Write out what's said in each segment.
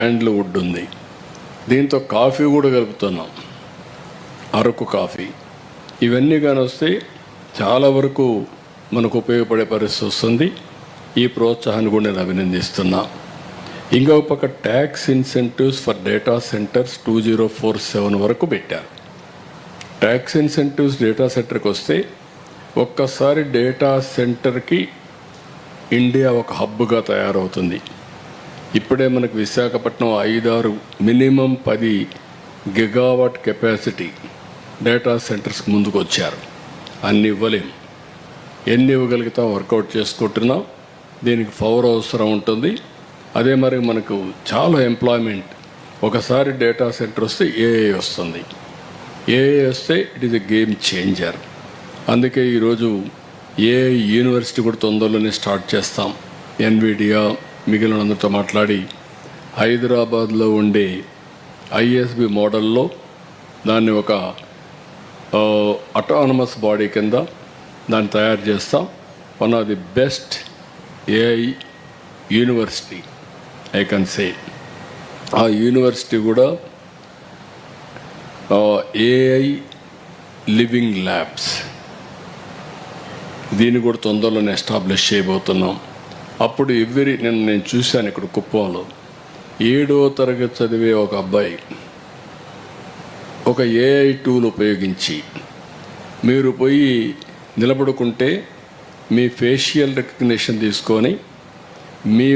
Sandalwood ఉంది. దీంతో coffee కూడా కలుపుతున్నాం, అరకు కాఫీ. ఇవన్నీ కానీ వస్తే చాలా వరకు మనకు ఉపయోగపడే పరిస్థితి వస్తుంది. ఈ ప్రోత్సాహాన్ని కూడా నేను అభినందిస్తున్నా. ఇంకొక పక్క tax incentives for data centres 2047 వరకు పెట్టారు. ట్యాక్స్ ఇన్సెంటివ్స్ డేటా సెంటర్కి వస్తే ఒక్కసారి డేటా సెంటర్కి ఇండియా ఒక హబ్గా తయారవుతుంది. ఇప్పుడే మనకు Visakhapatnam 5-6 minimum 10 gigawatt capacity data సెంటర్స్కి ముందుకు వచ్చారు. అన్ని ఇవ్వలేం, ఎన్ని ఇవ్వగలుగుతాం వర్కౌట్ చేసుకుంటున్నాం. దీనికి పవర్ అవసరం ఉంటుంది. అదే మరి మనకు చాలా ఎంప్లాయ్మెంట్. ఒకసారి డేటా సెంటర్ వస్తే ఏఐ వస్తుంది. ఏఐ వస్తే it is a game changer. అందుకే ఈరోజు ఏఐ యూనివర్సిటీ కూడా తొందరలోనే స్టార్ట్ చేస్తాం. ఎన్విడియా మిగిలినందరితో మాట్లాడి హైదరాబాద్లో ఉండే ఐఎస్బి మోడల్లో దాన్ని ఒక అటానమస్ బాడీ కింద దాన్ని తయారు చేస్తాం. One of the best AI university I can say. ఆ యూనివర్సిటీ కూడా ఏఐ లివింగ్ ల్యాబ్స్, దీన్ని కూడా తొందరలోనే ఎస్టాబ్లిష్ చేయబోతున్నాం. అప్పుడు నేను చూశాను ఇక్కడ కుప్పంలో 7వ తరగతి చదివే ఒక అబ్బాయి ఒక ఏఐ టూల్ ఉపయోగించి మీరు పోయి నిలబడుకుంటే మీ ఫేషియల్ రికగ్నిషన్ తీసుకొని మీ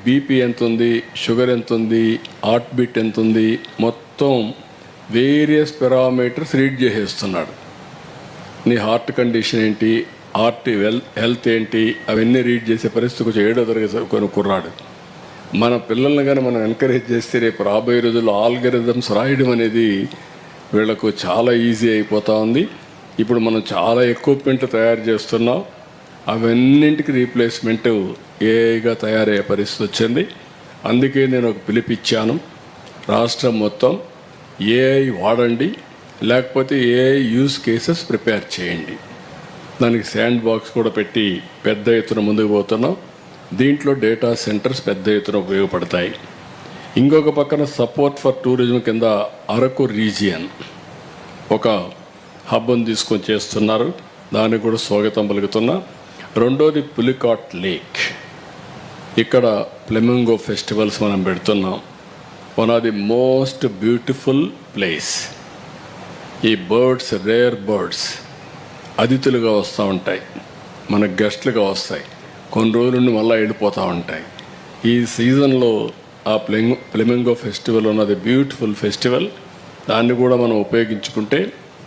బీపీ ఎంత ఉంది, షుగర్ ఎంత ఉంది, హార్ట్ బీట్ ఎంత ఉంది, మొత్తం వేరియస్ పారామీటర్స్ రీడ్ చేసేస్తున్నాడు. నీ హార్ట్ కండిషన్ ఏంటి, హార్ట్ హెల్త్ ఏంటి, అవన్నీ రీడ్ చేసే పరిస్థితి కొంచెం 7వ తరగతి కొన్ని కుర్రాడు. మన పిల్లల్ని కానీ మనం ఎంకరేజ్ చేస్తే రేపు రాబోయే రోజుల్లో ఆల్గరిథమ్స్ రాయడం అనేది వీళ్ళకు చాలా ఈజీ అయిపోతూ ఉంది. ఇప్పుడు మనం చాలా ఎక్విప్మెంట్ తయారు చేస్తున్నాం. అవన్నింటికి రీప్లేస్మెంట్ ఏఐగా తయారయ్యే పరిస్థితి వచ్చింది. అందుకే నేను ఒక పిలిపిచ్చాను, రాష్ట్రం మొత్తం ఏఐ వాడండి, లేకపోతే ఏఐ యూజ్ కేసెస్ ప్రిపేర్ చేయండి. దానికి శాండ్ బాక్స్ కూడా పెట్టి పెద్ద ఎత్తున ముందుకు పోతున్నాం. దీంట్లో డేటా సెంటర్స్ పెద్ద ఎత్తున ఉపయోగపడతాయి. ఇంకొక పక్కన సపోర్ట్ ఫర్ టూరిజం కింద అరకు రీజియన్ ఒక హబ్ను తీసుకొని చేస్తున్నారు. దానికి కూడా స్వాగతం పలుకుతున్నా. రెండోది పులికాట్ లేక్. ఇక్కడ ఫ్లెమింగో ఫెస్టివల్స్ మనం పెడుతున్నాం. One of the most beautiful place. ఈ బర్డ్స్, రేర్ బర్డ్స్ అతిథులుగా వస్తూ ఉంటాయి, మన గెస్ట్లుగా వస్తాయి. కొన్ని రోజుల నుండి మళ్ళీ వెళ్ళిపోతూ ఉంటాయి. ఈ సీజన్లో ఆ ఫ్లెమింగో ఫెస్టివల్ ఉన్నది బ్యూటిఫుల్ ఫెస్టివల్. దాన్ని కూడా మనం ఉపయోగించుకుంటే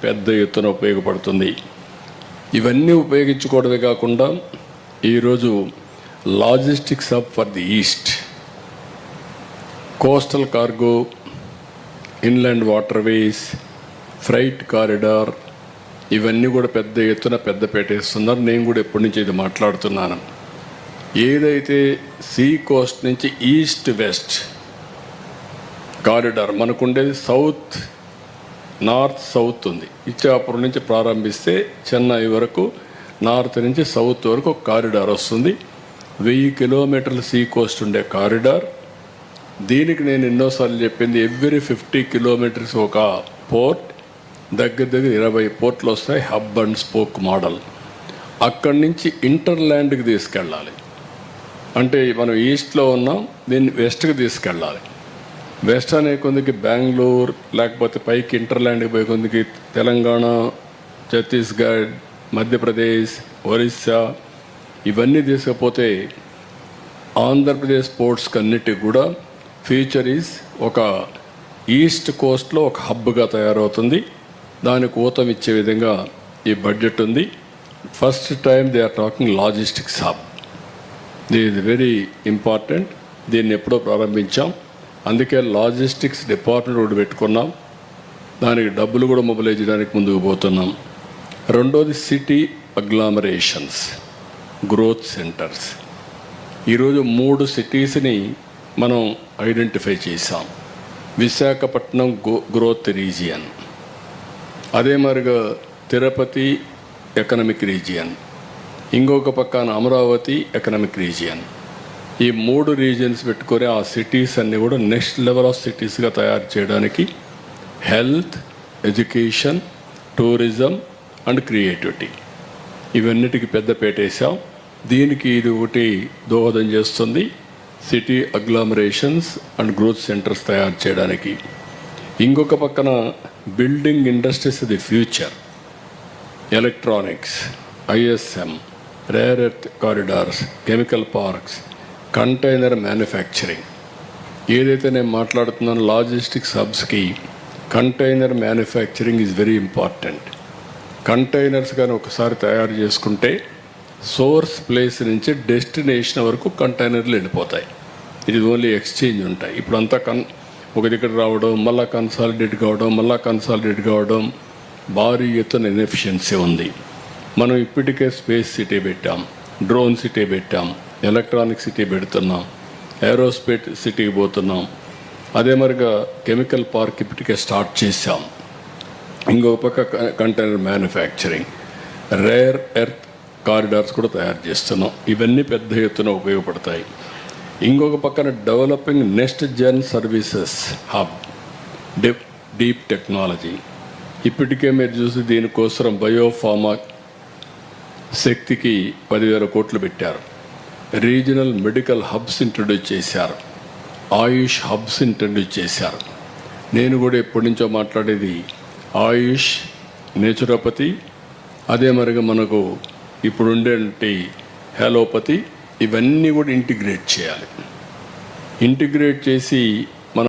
పెద్ద ఎత్తున ఉపయోగపడుతుంది. ఇవన్నీ ఉపయోగించుకోవడమే కాకుండా ఈరోజు logistics hub for the east, coastal cargo, inland waterways, freight corridor, ఇవన్నీ కూడా పెద్ద ఎత్తున పెద్ద పెట్టేస్తున్నారు. నేను కూడా ఎప్పటి నుంచి ఇది మాట్లాడుతున్నాను. ఏదైతే సీ కోస్ట్ నుంచి ఈస్ట్ వెస్ట్ కారిడార్ మనకుండేది, సౌత్ నార్త్ సౌత్ ఉంది. ఇచ్చాపురం నుంచి ప్రారంభిస్తే చెన్నై వరకు, నార్త్ నుంచి సౌత్ వరకు ఒక కారిడార్ వస్తుంది. 1000 కిలోమీటర్ల సీ కోస్ట్ ఉండే కారిడార్. దీనికి నేను ఎన్నోసార్లు చెప్పింది, ఎవ్రీ 50 కిలోమీటర్స్ ఒక పోర్ట్, దగ్గర 20 పోర్ట్లు వస్తాయి. Hub and spoke model. అక్కడి నుంచి ఇంటర్లాండ్కి తీసుకెళ్ళాలి. అంటే మనం ఈస్ట్లో ఉన్నాం, దీన్ని వెస్ట్కి తీసుకెళ్ళాలి. వెస్ట్ అనే కొందికి బెంగళూరు, లేకపోతే పైకి ఇంటర్లాండ్కి పోయే కొందికి తెలంగాణ, ఛత్తీస్గఢ్, మధ్యప్రదేశ్, ఒరిస్సా, ఇవన్నీ తీసుకపోతే ఆంధ్రప్రదేశ్ పోర్ట్స్కి అన్నిటికి కూడా ఫ్యూచర్ ఈజ్ ఒక ఈస్ట్ కోస్ట్లో ఒక హబ్గా తయారవుతుంది. దానికి ఊతం ఇచ్చే విధంగా ఈ బడ్జెట్ ఉంది. First time they are talking logistics hub. This is very important. దీన్ని ఎప్పుడో ప్రారంభించాం. అందుకే లాజిస్టిక్స్ డిపార్ట్మెంట్ కూడా పెట్టుకున్నాం. దానికి డబ్బులు కూడా మొబిలైజ్ చేయడానికి ముందుకు పోతున్నాం. రెండోది సిటీ అగ్లామరేషన్స్, గ్రోత్ సెంటర్స్. ఈరోజు 3 సిటీస్ని మనం ఐడెంటిఫై చేసాం. విశాఖపట్నం గ్రోత్ రీజియన్, అదే మరిగా తిరుపతి ఎకనమిక్ రీజియన్, ఇంకొక పక్కన అమరావతి ఎకనమిక్ రీజియన్. ఈ 3 రీజన్స్ పెట్టుకొని ఆ సిటీస్ అన్నీ కూడా నెక్స్ట్ లెవెల్ ఆఫ్ సిటీస్గా తయారు చేయడానికి health, education, tourism and creativity ఇవన్నిటికీ పెద్ద పెట్టేశాం. దీనికి ఇది ఒకటి దోహదం చేస్తుంది city agglomerations and growth centres తయారు చేయడానికి. ఇంకొక పక్కన building industries the future, electronics, ISM, rare earth corridors, chemical parks, container manufacturing. ఏదైతే నేను మాట్లాడుతున్నానో లాజిస్టిక్స్ హబ్స్కి container manufacturing is very important. Containers కానీ ఒకసారి తయారు చేసుకుంటే సోర్స్ ప్లేస్ నుంచి డెస్టినేషన్ వరకు కంటైనర్లు వెళ్ళిపోతాయి. ఇది ఓన్లీ ఎక్స్చేంజ్ ఉంటాయి. ఇప్పుడు అంతా ఒక దగ్గర రావడం, మళ్ళీ కన్సాలిడేట్ కావడం భారీ ఎత్తున ఇన్ఎఫిషియన్సీ ఉంది. మనం ఇప్పటికే స్పేస్ సిటీ పెట్టాం, డ్రోన్ సిటీ పెట్టాం, ఎలక్ట్రానిక్ సిటీ పెడుతున్నాం, ఏరోస్పేస్ సిటీకి పోతున్నాం. అదే మరిగా కెమికల్ పార్క్ ఇప్పటికే స్టార్ట్ చేశాం. ఇంకొక పక్క container manufacturing, rare earth corridors కూడా తయారు చేస్తున్నాం. ఇవన్నీ పెద్ద ఎత్తున ఉపయోగపడతాయి. ఇంకొక పక్కన developing next gen services hub, deep technology. ఇప్పటికే మీరు చూసి దీనికోసం బయోఫార్మా శక్తికి 10,000 కోట్లు పెట్టారు. రీజనల్ మెడికల్ హబ్స్ ఇంట్రడ్యూస్ చేశారు, ఆయుష్ హబ్స్ ఇంట్రడ్యూస్ చేశారు. నేను కూడా ఎప్పటి నుంచో మాట్లాడేది ఆయుష్, నేచురోపతి, అదే మరిగా మనకు ఇప్పుడు ఉండేటి హెలోపతి, ఇవన్నీ కూడా ఇంటిగ్రేట్ చేయాలి. ఇంటిగ్రేట్ చేసి